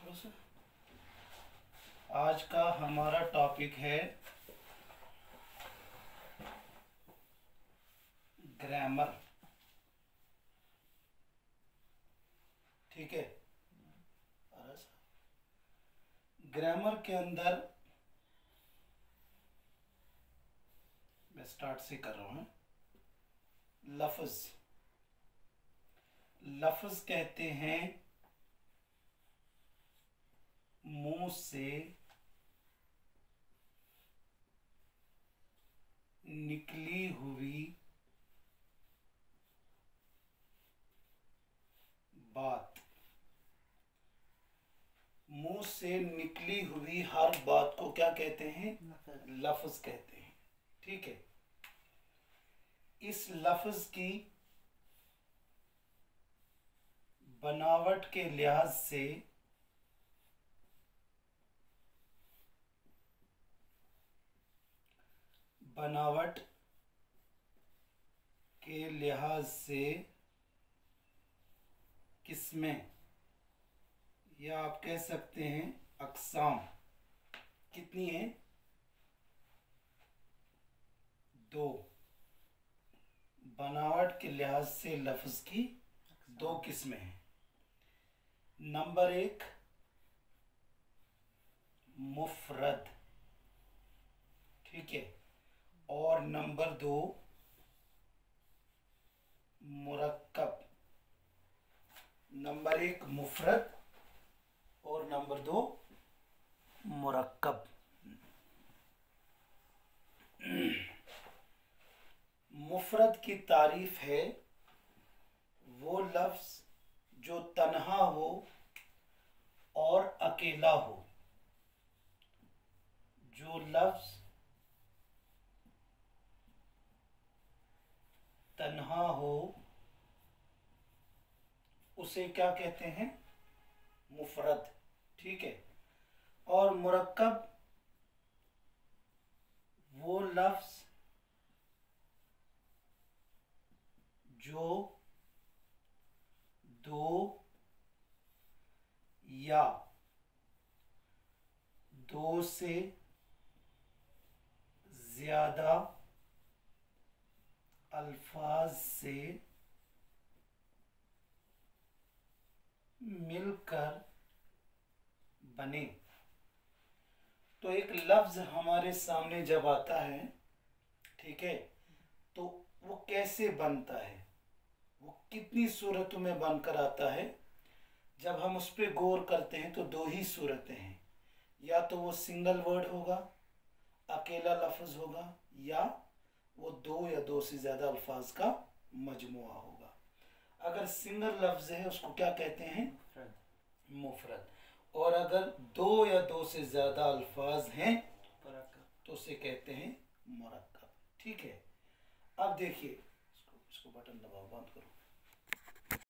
थोड़ा सा। आज का हमारा टॉपिक है ग्रामर। ठीक है। ग्रामर के अंदर मैं स्टार्ट से कर रहा हूं। लफ्ज, लफ्ज कहते हैं मुंह से निकली हुई बात। मुंह से निकली हुई हर बात को क्या कहते हैं? लफ्ज कहते हैं। ठीक है। इस लफ्ज की बनावट के लिहाज से किस्में, या आप कह सकते हैं अक़साम, कितनी है? दो। बनावट के लिहाज से लफ्ज की दो किस्में हैं। नंबर एक मुफरद, ठीक है, और नंबर दो मुरक्कब। नंबर एक मुफरद और नंबर दो मुरक्कब। मुफरद की तारीफ है वो लफ्ज जो तन्हा हो और अकेला हो। जो लफ्ज तन्हा हो उसे क्या कहते हैं? मुफरद। ठीक है। और मुरक्कब वो लफ्ज जो दो या दो से ज्यादा अल्फाज से मिलकर बने। तो एक लफ्ज हमारे सामने जब आता है, ठीक है, तो वो कैसे बनता है, वो कितनी सूरतों में बनकर आता है। जब हम उस पर गौर करते हैं तो दो ही सूरतें हैं, या तो वो सिंगल वर्ड होगा, अकेला लफ्ज होगा, या वो दो या दो से ज्यादा अल्फाज का मजमुआ होगा। अगर सिंगल लफ्ज है उसको क्या कहते हैं? मुफरद। और अगर दो या दो से ज्यादा अल्फाज हैं तो उसे कहते हैं मुरक्कब। ठीक है। अब देखिए, इसको बटन दबाओ, बंद करो।